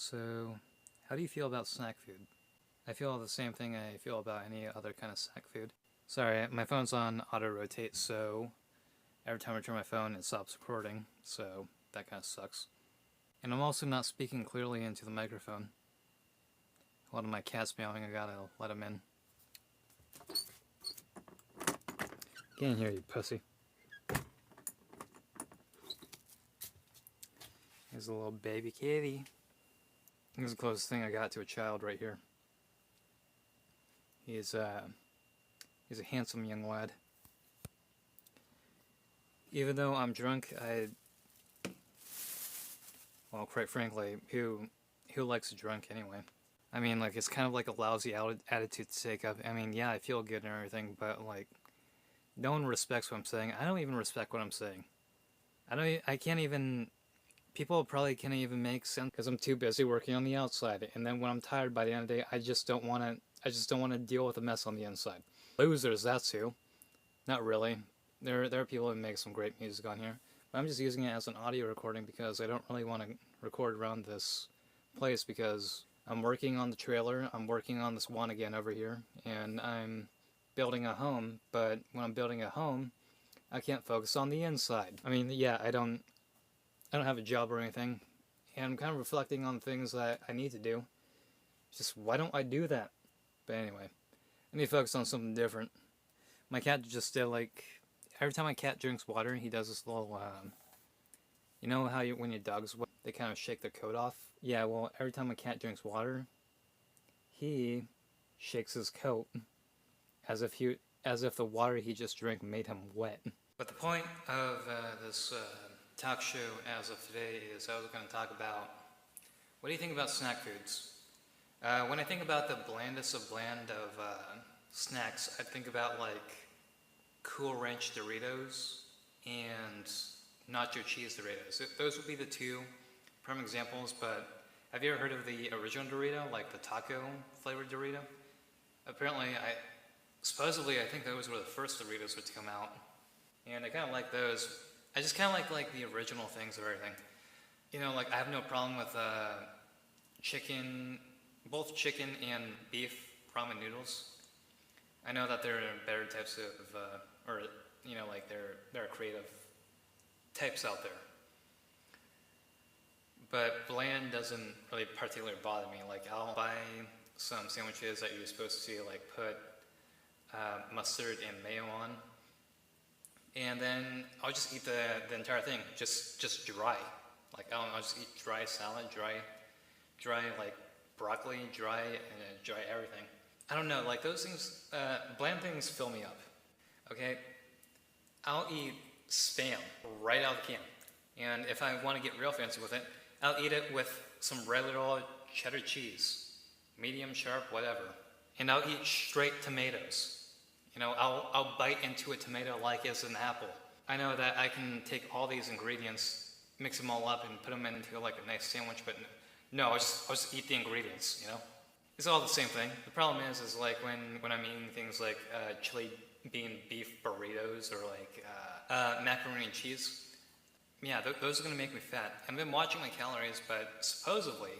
So, how do you feel about snack food? I feel the same thing I feel about any other kind of snack food. Sorry, my phone's on auto rotate, so every time I turn my phone, it stops recording, so that kind of sucks. And I'm also not speaking clearly into the microphone. A lot of my cat's meowing, I gotta let them in. Get in here, you pussy. Here's a little baby kitty. This is the closest thing I got to a child right here. He's a handsome young lad. Even though I'm drunk, well, quite frankly, who likes a drunk anyway? I mean, like, it's kind of like a lousy attitude to take up. I mean, yeah, I feel good and everything, but, like, no one respects what I'm saying. I don't even respect what I'm saying. I can't even, people probably can't even make sense because I'm too busy working on the outside. And then when I'm tired by the end of the day, I just don't want to deal with the mess on the inside. Losers, that's who. Not really. There are people who make some great music on here. But I'm just using it as an audio recording because I don't really want to record around this place because I'm working on the trailer, I'm working on this one again over here, and I'm building a home, but when I'm building a home, I can't focus on the inside. I mean, yeah, I don't have a job or anything, and I'm kind of reflecting on things that I need to do. Just, why don't I do that? But anyway, I need to focus on something different. My cat just did, like, every time my cat drinks water, he does this little, you know how when your dogs, they kind of shake their coat off? Yeah, well, every time a cat drinks water, he shakes his coat as if the water he just drank made him wet. But the point of this talk show as of today is I was going to talk about, what do you think about snack foods? When I think about the blandest of bland of snacks, I think about, like, Cool Ranch Doritos and Nacho Cheese Doritos. Those would be the two prime examples, but have you ever heard of the original Dorito, like the taco flavored Dorito? Apparently, supposedly I think those were the first Doritos to come out, and I kind of like those. I just kind of like the original things of everything. You know, like, I have no problem with chicken, both chicken and beef ramen noodles. I know that there are better types of, or, you know, like, there are creative types out there. But bland doesn't really particularly bother me. Like, I'll buy some sandwiches that you're supposed to, like, put mustard and mayo on, and then I'll just eat the entire thing, just dry. Like, I'll just eat dry salad, dry like broccoli, dry everything. I don't know, like, those things, bland things fill me up, okay? I'll eat Spam right out of the can, and if I want to get real fancy with it, I'll eat it with some regular old cheddar cheese, medium, sharp, whatever, and I'll eat straight tomatoes. You know, I'll bite into a tomato like it's an apple. I know that I can take all these ingredients, mix them all up, and put them into, like, a nice sandwich, but no, I'll just eat the ingredients, you know? It's all the same thing. The problem is like, when I'm eating things like chili bean beef burritos or, like, macaroni and cheese, yeah, those are going to make me fat. I've been watching my calories, but supposedly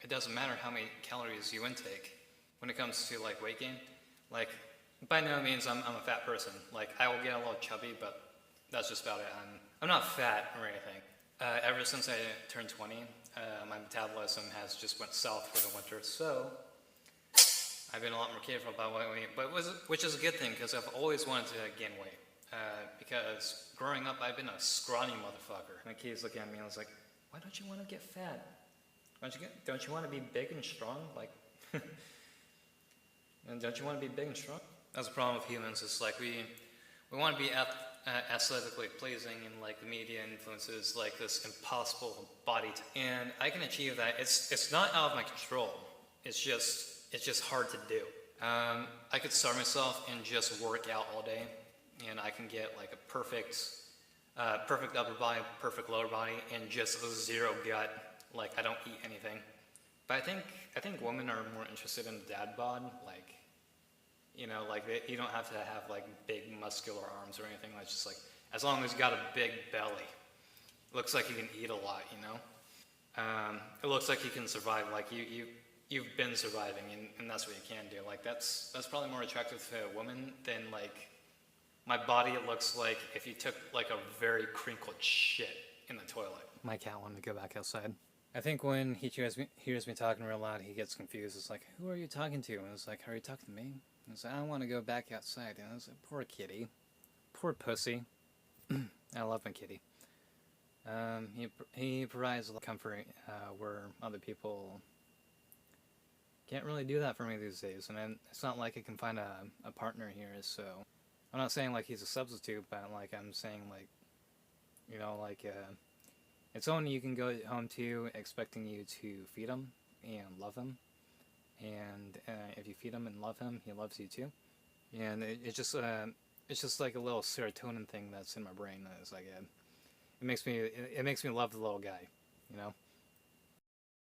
it doesn't matter how many calories you intake when it comes to, like, weight gain. Like, by no means I'm a fat person. Like, I will get a little chubby, but that's just about it. I'm not fat or anything. Ever since I turned 20, my metabolism has just went south for the winter, so I've been a lot more careful about what I eat, which is a good thing, because I've always wanted to gain weight. Because growing up, I've been a scrawny motherfucker. My kids look at me and I was like, why don't you want to get fat? Don't you want to be big and strong? Like, and don't you want to be big and strong? That's the problem with humans. It's like we want to be aesthetically pleasing, and, like, the media influences, like, this impossible body and I can achieve that. It's not out of my control. It's just hard to do. I could starve myself and just work out all day, and I can get, like, a perfect upper body, perfect lower body, and just zero gut. Like, I don't eat anything. But I think women are more interested in the dad bod, like, you know, like, you don't have to have, like, big muscular arms or anything. It's just, like, as long as you got a big belly, looks like you can eat a lot, you know. it looks like you can survive. Like you've been surviving, and that's what you can do. Like that's probably more attractive to a woman than like my body. It looks like if you took like a very crinkled shit in the toilet. My cat wanted to go back outside. I think when he hears me talking real loud, he gets confused. It's like, who are you talking to? And it's like, are you talking to me? And it's like, I want to go back outside. And I was like, poor kitty. Poor pussy. I love my kitty. He provides a lot of comfort where other people can't really do that for me these days. And it's not like I can find a partner here, so I'm not saying like he's a substitute, but like I'm saying like, you know, like it's someone you can go home to expecting you to feed him and love him, and if you feed him and love him, he loves you too. And it's just like a little serotonin thing that's in my brain. That is like it makes me love the little guy, you know.